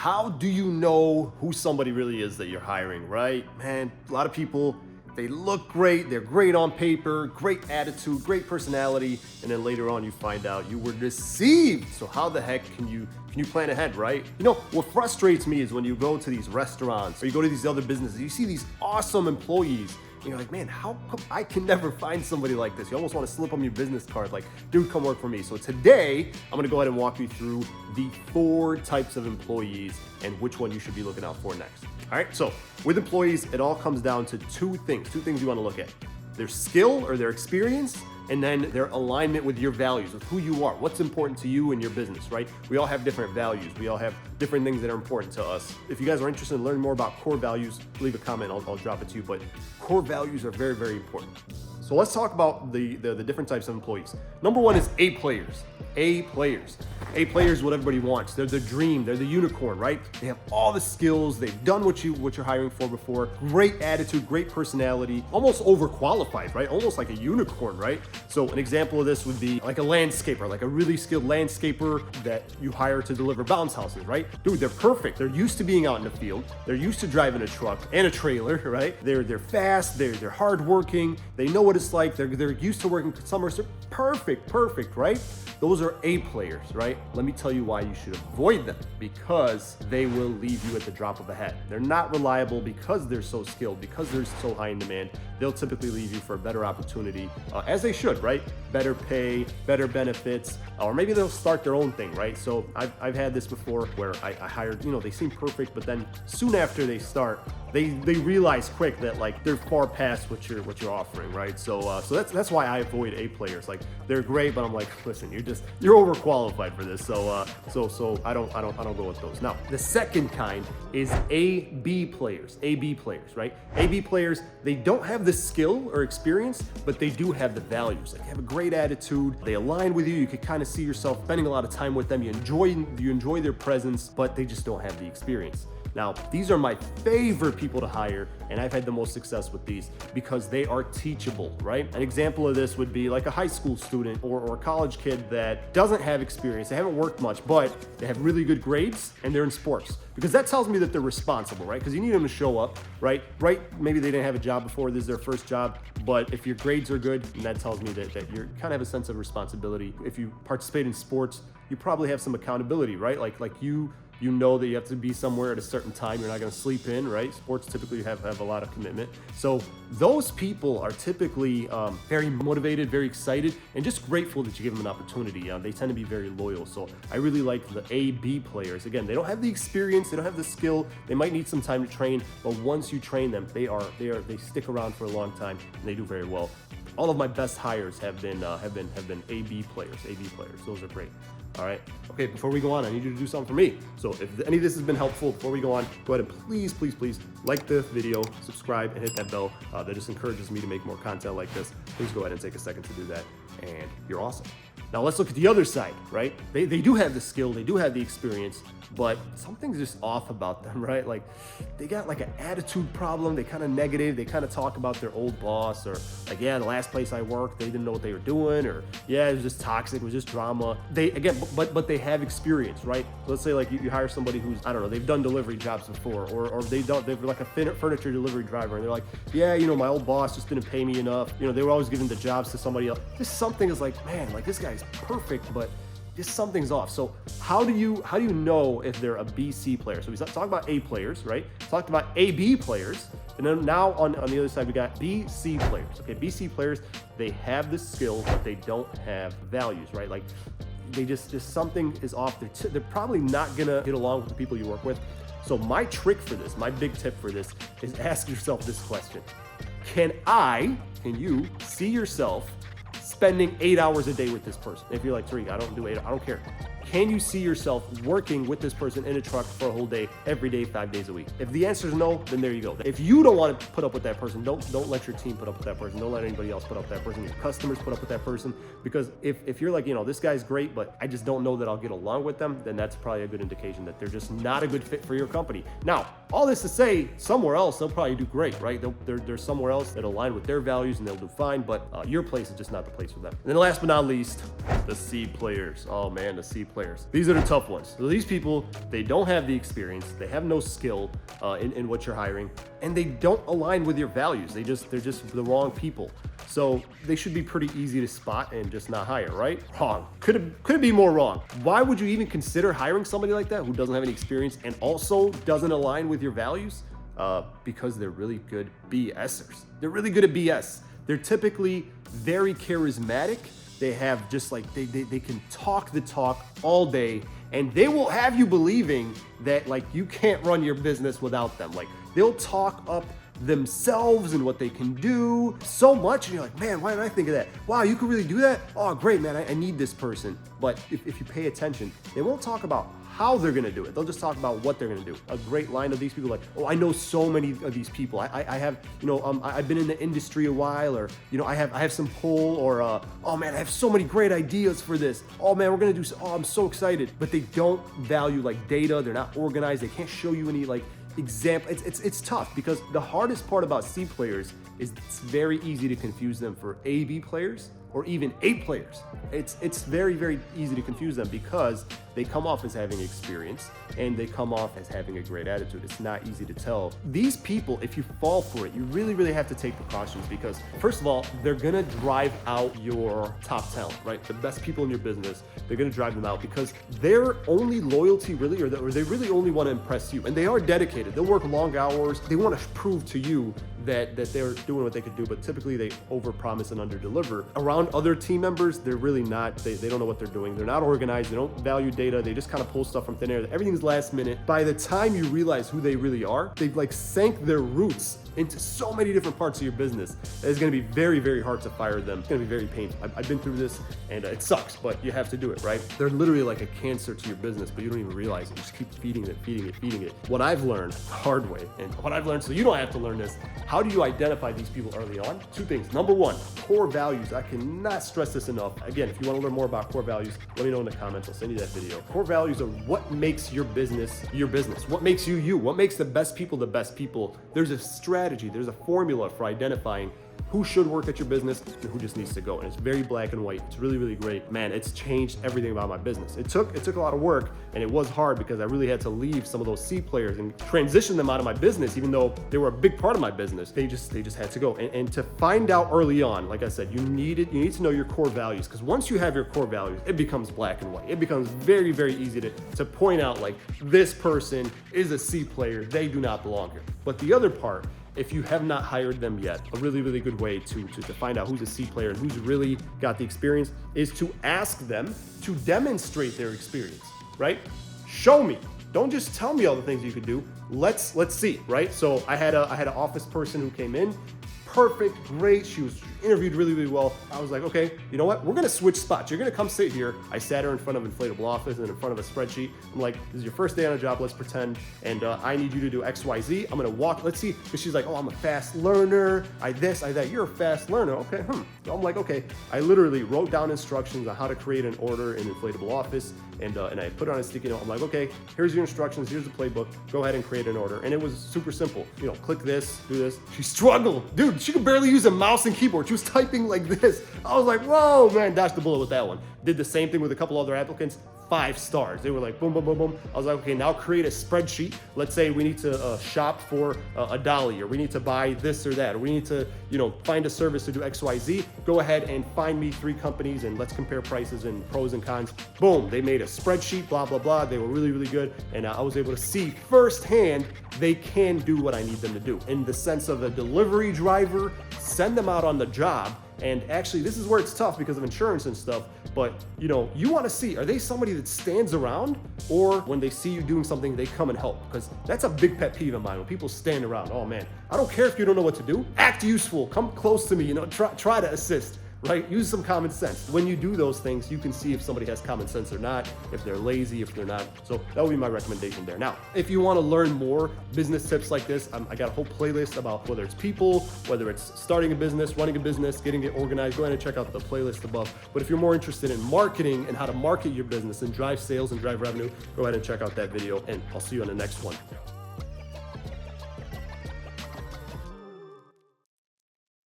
how do you know who somebody really is that you're hiring, right? Man, a lot of people, they look great, they're great on paper, great attitude, great personality, and then later on you find out you were deceived. So how the heck can you plan ahead, right? You know, what frustrates me is when you go to these restaurants or you go to these other businesses, you see these awesome employees, and you're like, man, how come I can never find somebody like this? You almost want to slip them your business card, like, dude, come work for me. So today, I'm gonna go ahead and walk you through the 4 types of employees and which one you should be looking out for next. All right, so with employees, it all comes down to two things you wanna look at. Their skill or their experience, and then their alignment with your values, with who you are, what's important to you in your business, right? We all have different values. We all have different things that are important to us. If you guys are interested in learning more about core values, leave a comment, I'll drop it to you, but core values are very, very important. So let's talk about the different types of employees. Number 1 is A players. A players. A players, what everybody wants. They're the dream, they're the unicorn, right? They have all the skills, they've done what you're hiring for before. Great attitude, great personality, almost overqualified, right? Almost like a unicorn, right? So an example of this would be like a landscaper, like a really skilled landscaper that you hire to deliver bounce houses, right? Dude, they're perfect. They're used to being out in the field. They're used to driving a truck and a trailer, right? They're fast, they're hardworking, they know what it's like, they're used to working summers. They're perfect, right? Those are A players, right? Let me tell you why you should avoid them, because they will leave you at the drop of a hat. They're not reliable because they're so skilled, because they're so high in demand. They'll typically leave you for a better opportunity, as they should, right? Better pay, better benefits, or maybe they'll start their own thing, right? So I've had this before where I hired, they seem perfect, but then soon after they start, they realize quick that like they're far past what you're offering, right? So that's why I avoid A players. Like, they're great, but I'm like, listen, you're overqualified for this. So I don't go with those. Now, the second kind is AB players. AB players, right? AB players, they don't have the skill or experience, but they do have the values. Like, they have a great attitude. They align with you. You can kind of see yourself spending a lot of time with them. You enjoy their presence, but they just don't have the experience. Now, these are my favorite people to hire, and I've had the most success with these because they are teachable, right? An example of this would be like a high school student or a college kid that doesn't have experience. They haven't worked much, but they have really good grades and they're in sports, because that tells me that they're responsible, right? Because you need them to show up, right? Maybe they didn't have a job before, this is their first job, but if your grades are good, then that tells me that you kind of have a sense of responsibility. If you participate in sports, you probably have some accountability, right? Like you know that you have to be somewhere at a certain time. You're not going to sleep in, right? Sports typically have a lot of commitment. So those people are typically very motivated, very excited, and just grateful that you give them an opportunity. They tend to be very loyal. So I really like the AB players. Again, they don't have the experience, they don't have the skill. They might need some time to train, but once you train them, they stick around for a long time and they do very well. All of my best hires have been AB players. AB players. Those are great. All right. Okay, before we go on, I need you to do something for me. So if any of this has been helpful, before we go on, go ahead and please like the video, subscribe, and hit that bell. That just encourages me to make more content like this. Please go ahead and take a second to do that, and you're awesome. Now let's look at the other side, right? They do have the skill, they do have the experience, but something's just off about them, right? Like, they got like an attitude problem. They kind of negative. They kind of talk about their old boss, or like, yeah, the last place I worked, they didn't know what they were doing, or yeah, it was just toxic, it was just drama. But they have experience, right? Let's say like you hire somebody who's, I don't know, they've done delivery jobs before, or they're like a furniture delivery driver, and they're like, yeah, my old boss just didn't pay me enough. They were always giving the jobs to somebody else. Just something is like, man, like, this guy's perfect, but just something's off. So how do you know if they're a BC player? So we talked about A players, right? Talked about AB players, and then now on the other side we got BC players. Okay, BC players, they have the skill, but they don't have values, right? Like, they just something is off. They're probably not gonna get along with the people you work with. So my trick for this, my big tip for this, is ask yourself this question: Can you see yourself spending 8 hours a day with this person? If you're like, Tariq, I don't do 8, I don't care. Can you see yourself working with this person in a truck for a whole day, every day, 5 days a week? If the answer is no, then there you go. If you don't want to put up with that person, don't let your team put up with that person. Don't let anybody else put up with that person. Your customers put up with that person. Because if you're like, this guy's great, but I just don't know that I'll get along with them, then that's probably a good indication that they're just not a good fit for your company. Now, all this to say, somewhere else, they'll probably do great, right? There's somewhere else that align with their values and they'll do fine, but your place is just not the place for them. And then last but not least, the C players. Oh man, the C players. players. These are the tough ones. So these people, they don't have the experience, they have no skill in what you're hiring, and they don't align with your values. They're just the wrong people. So they should be pretty easy to spot and just not hire, right? Wrong. Could it be more wrong? Why would you even consider hiring somebody like that who doesn't have any experience and also doesn't align with your values? Because they're really good BSers. They're really good at BS. They're typically very charismatic. They have just like, they can talk the talk all day, and they will have you believing that like you can't run your business without them. Like they'll talk up themselves and what they can do so much, and you're like, man, why didn't I think of that? Wow, you could really do that? Oh, great, man, I need this person. But if you pay attention, they won't talk about how they're gonna do it. They'll just talk about what they're gonna do. A great line of these people, like, oh, I know so many of these people. I have, I've been in the industry a while, or, I have some pull, or, oh man, I have so many great ideas for this. Oh man, we're gonna do, I'm so excited. But they don't value like data. They're not organized. They can't show you any like example. It's tough because the hardest part about C players is it's very easy to confuse them for A/B players or even A players. It's very, very easy to confuse them because they come off as having experience and they come off as having a great attitude. It's not easy to tell. These people, if you fall for it, you really, really have to take precautions because first of all, they're gonna drive out your top talent, right? The best people in your business, they're gonna drive them out because their only loyalty really, or they really only wanna impress you. And they are dedicated. They'll work long hours. They wanna prove to you that they're doing what they could do, but typically they overpromise and underdeliver. Around other team members, they're really not, they don't know what they're doing. They're not organized, they don't value data, they just kind of pull stuff from thin air. Everything's last minute. By the time you realize who they really are, they've like sank their roots into so many different parts of your business that it's gonna be very, very hard to fire them. It's gonna be very painful. I've been through this and it sucks, but you have to do it, right? They're literally like a cancer to your business, but you don't even realize it. You just keep feeding it. What I've learned the hard way, and what I've learned so you don't have to learn this, how do you identify these people early on? Two things. Number one, core values. I cannot stress this enough. Again, if you wanna learn more about core values, let me know in the comments. I'll send you that video. Core values are what makes your business your business. What makes you you? What makes the best people the best people? There's a strategy, there's a formula for identifying who should work at your business and who just needs to go. And it's very black and white. It's really, really great. Man, it's changed everything about my business. It took a lot of work and it was hard because I really had to leave some of those C players and transition them out of my business, even though they were a big part of my business. They just had to go. And to find out early on, like I said, you need to know your core values, because once you have your core values, it becomes black and white. It becomes very, very easy to point out like this person is a C player. They do not belong here. But the other part, if you have not hired them yet, a really, really good way to find out who's a C player and who's really got the experience is to ask them to demonstrate their experience, right? Show me. Don't just tell me all the things you could do. Let's see, right? So I had an office person who came in, perfect, great. She was interviewed really, really well. I was like, okay, you know what? We're gonna switch spots. You're gonna come sit here. I sat her in front of an inflatable office and in front of a spreadsheet. I'm like, this is your first day on a job, let's pretend. And I need you to do X, Y, Z. I'm gonna walk, let's see. Because she's like, oh, I'm a fast learner. I that. You're a fast learner, okay, So I'm like, okay. I literally wrote down instructions on how to create an order in an inflatable office. And I put it on a sticky note. I'm like, okay, here's your instructions, here's the playbook. Go ahead and create an order. And it was super simple. Click this, do this. She struggled. Dude, she could barely use a mouse and keyboard. She was typing like this. I was like, whoa, man, dodged the bullet with that one. Did the same thing with a couple other applicants. 5 stars. They were like, boom, boom, boom, boom. I was like, okay, now create a spreadsheet. Let's say we need to shop for a dolly, or we need to buy this or that, or we need to, find a service to do X, Y, Z. Go ahead and find me 3 companies and let's compare prices and pros and cons. Boom, they made a spreadsheet, blah, blah, blah. They were really, really good. And I was able to see firsthand they can do what I need them to do. In the sense of a delivery driver, send them out on the job. And actually, this is where it's tough because of insurance and stuff. But, you want to see, are they somebody that stands around, or when they see you doing something, they come and help? Because that's a big pet peeve of mine, when people stand around. Oh man, I don't care if you don't know what to do. Act useful. Come close to me, try to assist. Right? Use some common sense. When you do those things, you can see if somebody has common sense or not, if they're lazy, if they're not. So that would be my recommendation there. Now, if you want to learn more business tips like this, I got a whole playlist about whether it's people, whether it's starting a business, running a business, getting it organized. Go ahead and check out the playlist above. But if you're more interested in marketing and how to market your business and drive sales and drive revenue, go ahead and check out that video, and I'll see you on the next one.